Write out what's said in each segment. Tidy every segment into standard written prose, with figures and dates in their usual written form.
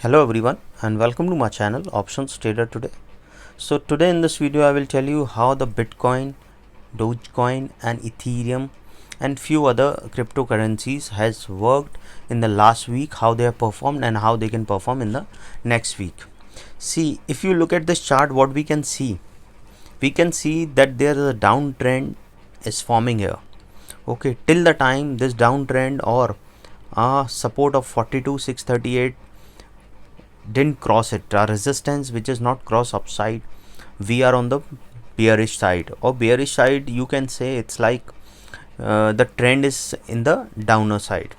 Hello everyone and welcome to my channel Options Trader Today. So today in this video I will tell you how the Bitcoin, Dogecoin and Ethereum and few other cryptocurrencies has worked in the last week, how they have performed and how they can perform in the next week. See, if you look at this chart, what we can see that there is a downtrend is forming here. Okay, till the time this downtrend or support of 42,638 didn't cross it, our resistance which is not cross upside, we are on the bearish side, or bearish side you can say. It's like the trend is in the downer side.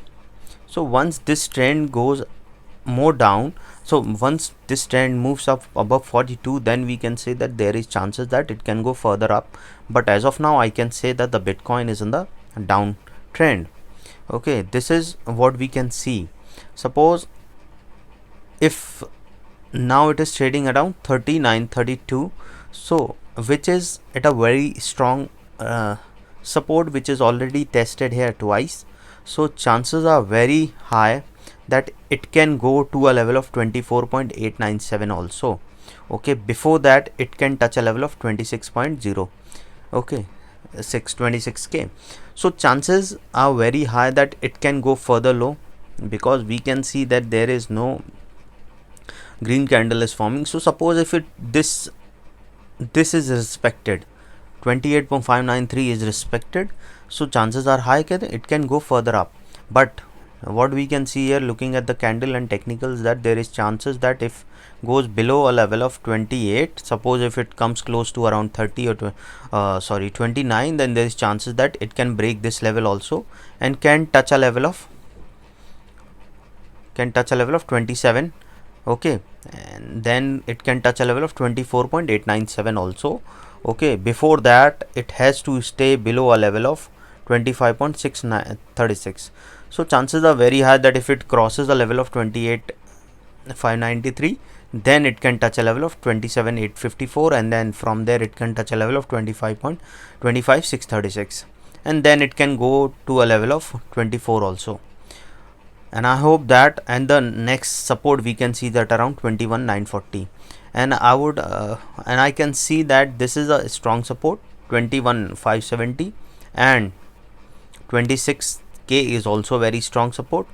So once this trend goes more down, so once this trend moves up above 42, then we can say that there is chances that it can go further up. But as of now I can say that the Bitcoin is in the down trend. Okay, this is what we can see. Suppose if now it is trading around 39.32, so which is at a very strong support which is already tested here twice. So chances are very high that it can go to a level of 24.897 also. Okay, before that it can touch a level of 26.0. okay, 626k. So chances are very high that it can go further low, because we can see that there is no green candle is forming. So suppose if this is respected, 28.593 is respected, so chances are high that it can go further up. But what we can see here, looking at the candle and technicals, that there is chances that if goes below a level of 28, suppose if it comes close to around 30 or 29, then there is chances that it can break this level also and can touch a level of 27. okay, and then it can touch a level of 24.897 also. okay, before that it has to stay below a level of 25.636. so chances are very high that if it crosses a level of 28,593, then it can touch a level of 27,854, and then from there it can touch a level of 25.25636, and then it can go to a level of 24 also. And I hope that, and the next support we can see that around 21,940, and I can see that this is a strong support. 21,570 and 26k is also very strong support,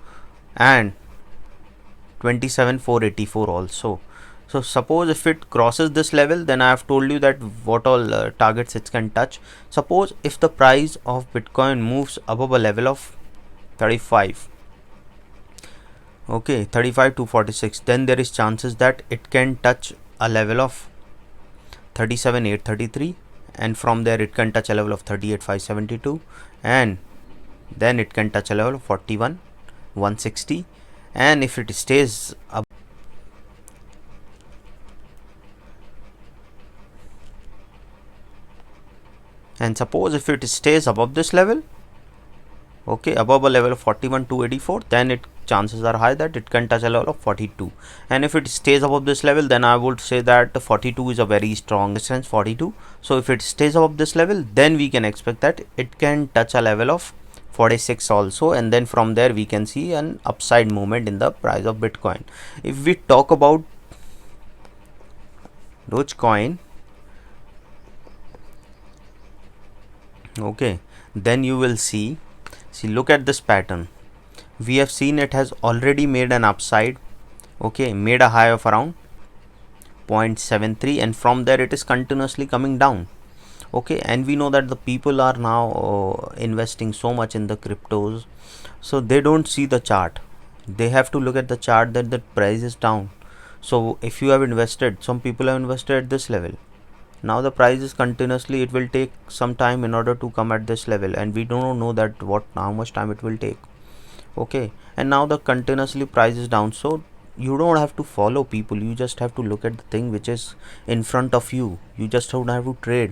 and 27,484 also. So suppose if it crosses this level, then I have told you that what all targets it can touch. Suppose if the price of Bitcoin moves above a level of 35, okay, 35 to 46, then there is chances that it can touch a level of 37,833, and from there it can touch a level of 38,572, and then it can touch a level of 41,160. and if it stays up, and suppose if it stays above this level, okay, above a level of 41,284, then it chances are high that it can touch a level of 42. and if it stays above this level, then I would say that 42 is a very strong resistance, 42. so if it stays above this level, then we can expect that it can touch a level of 46 also, and then from there we can see an upside movement in the price of Bitcoin. If we talk about Dogecoin, okay, then you will see, look at this pattern. We have seen it has already made an upside, okay, made a high of around 0.73, and from there it is continuously coming down. okay, and we know that the people are now investing so much in the cryptos, so they don't see the chart. They have to look at the chart that the price is down. So if you have invested, some people have invested at this level, now the price is continuously, it will take some time in order to come at this level, and we don't know that how much time it will take. okay, and now the continuously price is down. So you don't have to follow people, you just have to look at the thing which is in front of you. You just don't have to trade.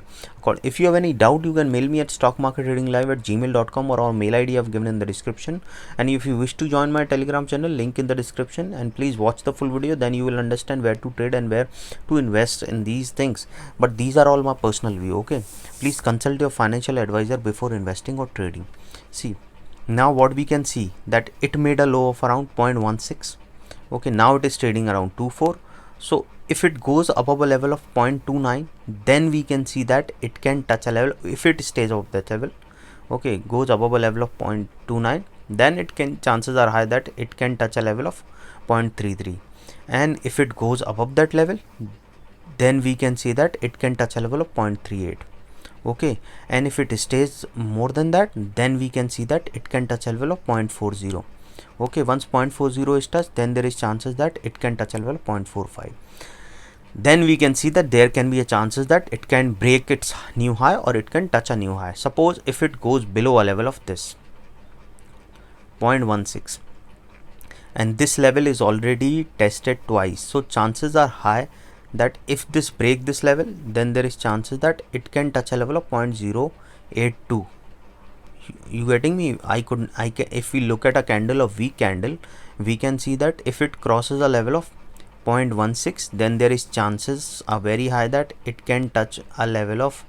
If you have any doubt, you can mail me at stockmarkettradinglive@gmail.com, or our mail id I've given in the description. And if you wish to join my Telegram channel, link in the description, and please watch the full video, then you will understand where to trade and where to invest in these things. But these are all my personal view. okay, please consult your financial advisor before investing or trading. See, now what we can see, that it made a low of around 0.16, Okay, now it is trading around 24. So if it goes above a level of 0.29, then we can see that it can touch a level. If it stays above that level, okay, goes above a level of 0.29, then it can, chances are high that it can touch a level of 0.33. And if it goes above that level, then we can see that it can touch a level of 0.38. Okay, and if it stays more than that, then we can see that it can touch a level of 0.40. Okay, once 0.40 is touched, then there is chances that it can touch a level of 0.45. Then we can see that there can be a chances that it can break its new high or it can touch a new high. Suppose if it goes below a level of this 0.16, and this level is already tested twice, so chances are high that if this break this level, then there is chances that it can touch a level of 0.082. You getting me? I can, if we look at a candle, of weak candle, we can see that if it crosses a level of 0.16, then there is chances are very high that it can touch a level of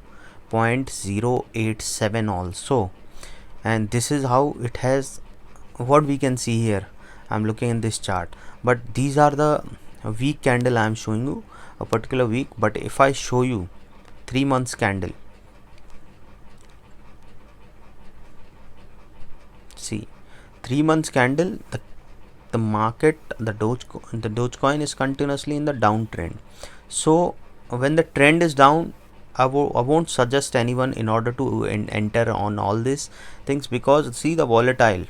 0.087 also. And this is how it has, what we can see here. I'm looking in this chart, but these are the weak candle I am showing you, a particular week. But if I show you 3 months candle, see 3 months candle, the market, the Dogecoin is continuously in the downtrend. So when the trend is down, I won't suggest anyone in order to enter on all these things, because see the volatility.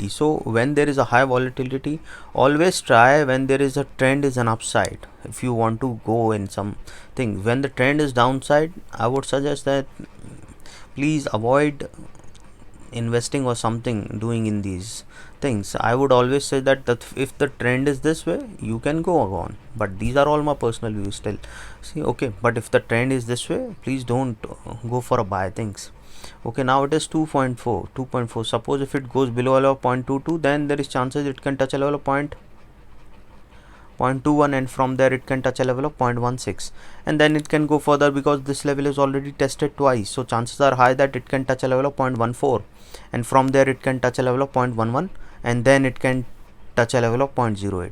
So when there is a high volatility, always try when there is a trend is an upside. If you want to go in something, when the trend is downside, I would suggest that please avoid investing or something doing in these things. I would always say that if the trend is this way, you can go on, but these are all my personal views still. See, okay, but if the trend is this way, please don't go for a buy things. Okay, now it is 2.4. Suppose if it goes below a level of 0.22, then there is chances it can touch a level of 0.21, and from there it can touch a level of 0.16, and then it can go further because this level is already tested twice. So chances are high that it can touch a level of 0.14, and from there it can touch a level of 0.11, and then it can touch a level of 0.08.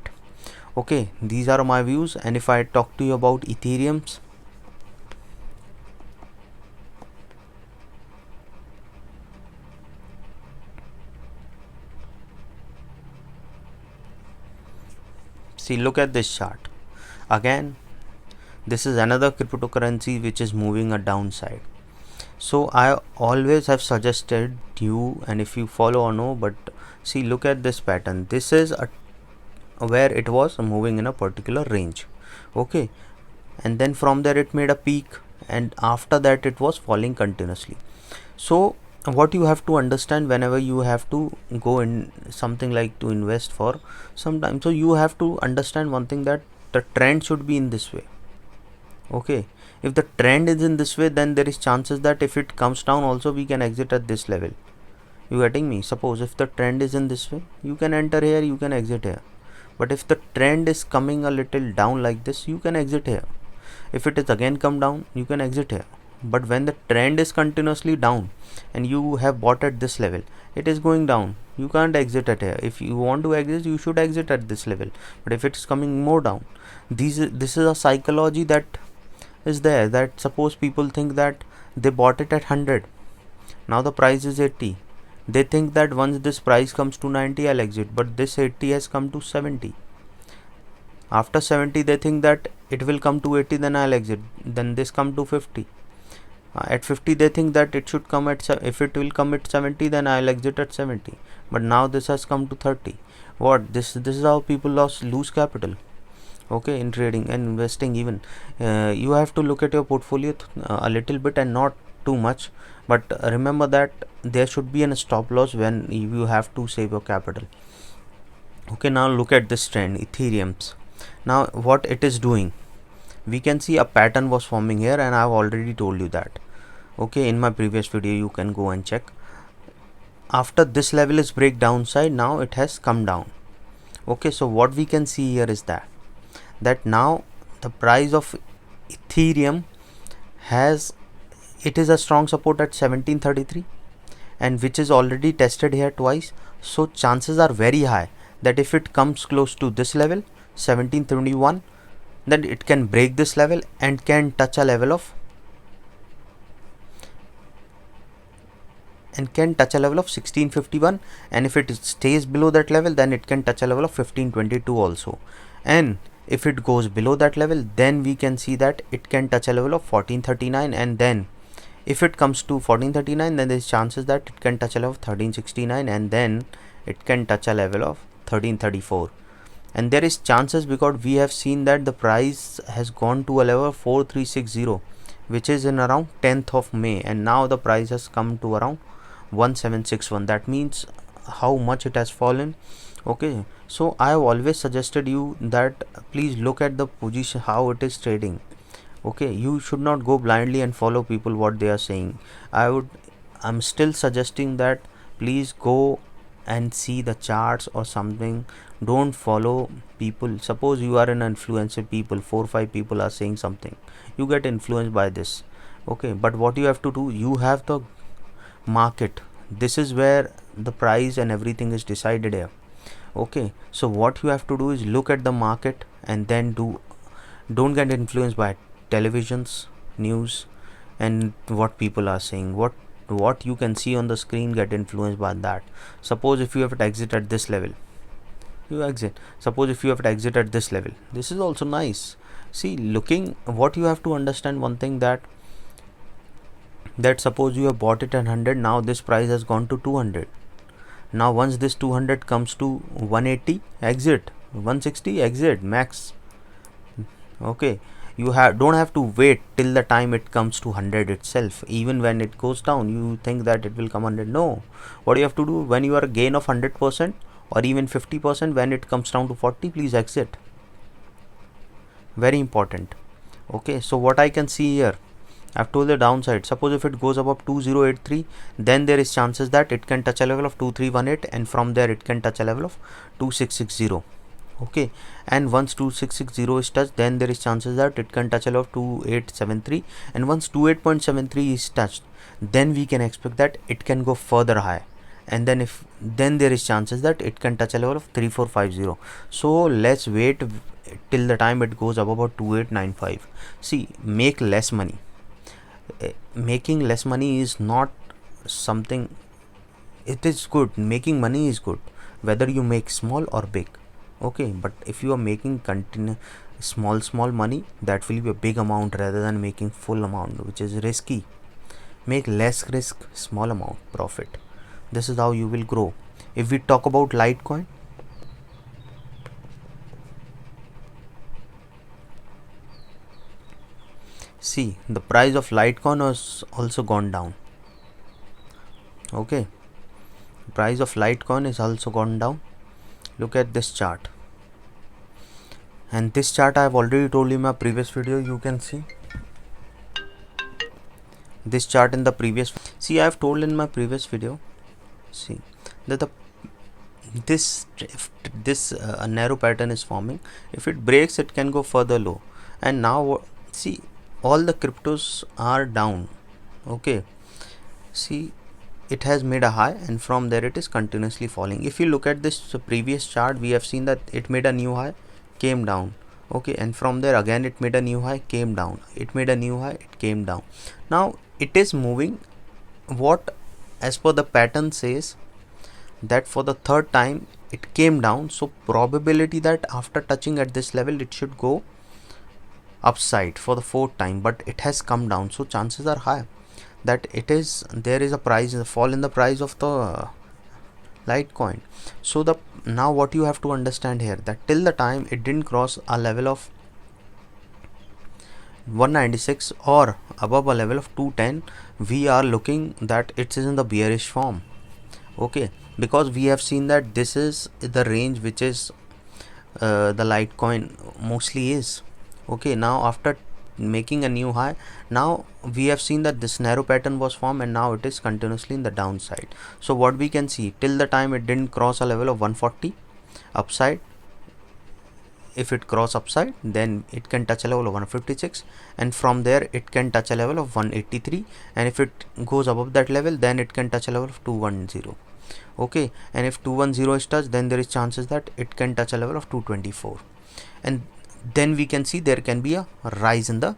Okay, these are my views. And if I talk to you about Ethereum's, see, look at this chart again. This is another cryptocurrency which is moving a downside. So I always have suggested you, and if you follow or no, but see, look at this pattern. This is where it was moving in a particular range. Okay, and then from there it made a peak, and after that it was falling continuously. So what you have to understand whenever you have to go in something like to invest for some time, so you have to understand one thing, that the trend should be in this way. Okay, if the trend is in this way, then there is chances that if it comes down also, we can exit at this level. You getting me? Suppose if the trend is in this way, you can enter here, you can exit here. But if the trend is coming a little down like this, you can exit here. If it is again come down, you can exit here. But when the trend is continuously down and you have bought at this level, it is going down, you can't exit at here. If you want to exit, you should exit at this level. But if it's coming more down, this is a psychology that is there, that suppose people think that they bought it at 100, now the price is 80. They think that once this price comes to 90, I'll exit, but this 80 has come to 70. After 70, they think that it will come to 80, then I'll exit. Then this come to 50. At 50, they think that it should come at, if it will come at 70, then I'll exit at 70. But now this has come to 30. What? This is how people lose capital. Okay, in trading and investing even. You have to look at your portfolio a little bit and not too much. But remember that there should be a stop loss when you have to save your capital. Okay, now look at this trend, Ethereum's. Now what it is doing, we can see a pattern was forming here, and I've already told you that. Okay, in my previous video you can go and check. After this level is break downside, now it has come down. Okay, so what we can see here is that now the price of Ethereum has, it is a strong support at 1733, and which is already tested here twice. So chances are very high that if it comes close to this level 1771, then it can break this level and can touch a level of 1651, and if it stays below that level, then it can touch a level of 1522 also. And if it goes below that level, then we can see that it can touch a level of 1439, and then if it comes to 1439, then there's chances that it can touch a level of 1369, and then it can touch a level of 1334. And there is chances because we have seen that the price has gone to a level 4360, which is in around 10th of May, and now the price has come to around 1761. That means how much it has fallen. Okay, so I have always suggested you that please look at the position, how it is trading. Okay, you should not go blindly and follow people what they are saying. I'm still suggesting that please go and see the charts or something. Don't follow people. Suppose you are an influencer, people 4-5 people are saying something, you get influenced by this. Okay, but what you have to do, you have the market. This is where the price and everything is decided here. Okay, so what you have to do is look at the market and then don't get influenced by televisions, news, and what people are saying. What you can see on the screen, get influenced by that. Suppose if you have to exit at this level, you exit. Suppose if you have to exit at this level, this is also nice. See, looking, what you have to understand one thing, that suppose you have bought it at 100, now this price has gone to 200. Now once this 200 comes to 180, exit. 160, exit max. Okay, you don't have to wait till the time it comes to 100 itself. Even when it goes down, you think that it will come 100. No, what you have to do, when you are a gain of 100% or even 50%, when it comes down to 40, please exit. Very important. Okay, so what I can see here, I've told the downside. Suppose if it goes above 2083, then there is chances that it can touch a level of 2318, and from there it can touch a level of 2660. Okay, and once 2660 is touched, then there is chances that it can touch a level of 2873, and once 28.73 is touched, then we can expect that it can go further high, and then there is chances that it can touch a level of 3450. So let's wait till the time it goes above about 2895. See, make less money. Making less money is not something, it is good. Making money is good, whether you make small or big. Okay, but if you are making small money, that will be a big amount rather than making full amount, which is risky. Make less risk, small amount profit. This is how you will grow. If we talk about Litecoin, see, the price of Litecoin has also gone down. Okay, price of Litecoin is also gone down. Look at this chart, and this chart I have already told you in my previous video. You can see this chart in the previous. See, I have told in my previous video. See that this narrow pattern is forming. If it breaks, it can go further low. And now see, all the cryptos are down. Okay, see, it has made a high, and from there it is continuously falling. If you look at this previous chart, we have seen that it made a new high, came down. Okay, and from there again it made a new high, came down. It made a new high, it came down. Now it is moving. What as per the pattern says that for the third time it came down, so probability that after touching at this level it should go upside for the fourth time, but it has come down, so chances are high that there is a fall in the price of the Litecoin. So now what you have to understand here, that till the time it didn't cross a level of 196 or above a level of 210, we are looking that it is in the bearish form. Okay, because we have seen that this is the range which is the Litecoin mostly is. Okay, now after making a new high, now we have seen that this narrow pattern was formed, and now it is continuously in the downside. So what we can see, till the time it didn't cross a level of 140 upside, if it cross upside, then it can touch a level of 156, and from there it can touch a level of 183, and if it goes above that level, then it can touch a level of 210. Okay, and if 210 is touched, then there is chances that it can touch a level of 224, and then we can see there can be a rise in the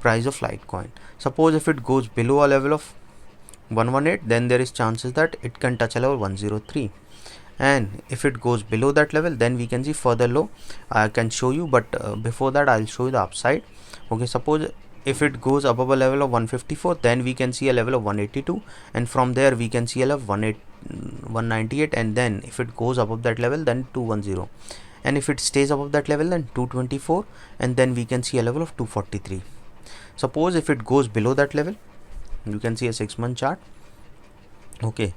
price of Litecoin. Suppose if it goes below a level of 118, then there is chances that it can touch a level 103, and if it goes below that level, then we can see further low. I can show you, but before that I'll show you the upside. Okay, suppose if it goes above a level of 154, then we can see a level of 182, and from there we can see a level of 198, and then if it goes above that level, then 210, and if it stays above that level, then 224, and then we can see a level of 243. Suppose if it goes below that level, you can see a 6-month chart. Okay,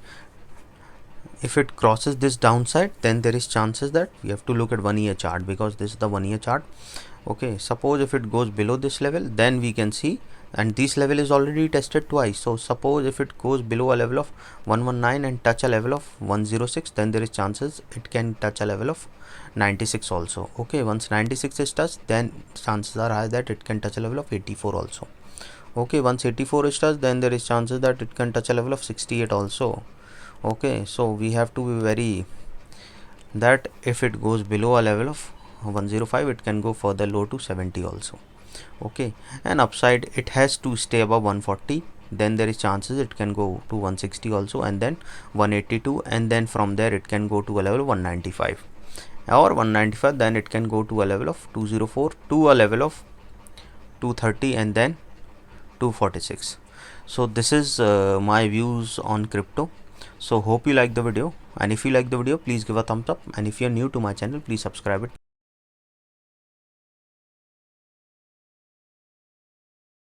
if it crosses this downside, then there is chances that we have to look at 1 year chart, because this is the 1 year chart. Okay, suppose if it goes below this level, then we can see, and this level is already tested twice. So suppose if it goes below a level of 119 and touch a level of 106, then there is chances it can touch a level of 96 also. Okay, once 96 is touched, then chances are high that it can touch a level of 84 also. Okay, once 84 is touched, then there is chances that it can touch a level of 68 also. Okay, so we have to be very that if it goes below a level of 105, it can go further low to 70 also. Okay, and upside it has to stay above 140, then there is chances it can go to 160 also, and then 182, and then from there it can go to a level of 195 or 195, then it can go to a level of 204 to a level of 230, and then 246. So this is my views on crypto. So hope you like the video, and if you like the video, please give a thumbs up, and if you are new to my channel, please subscribe it.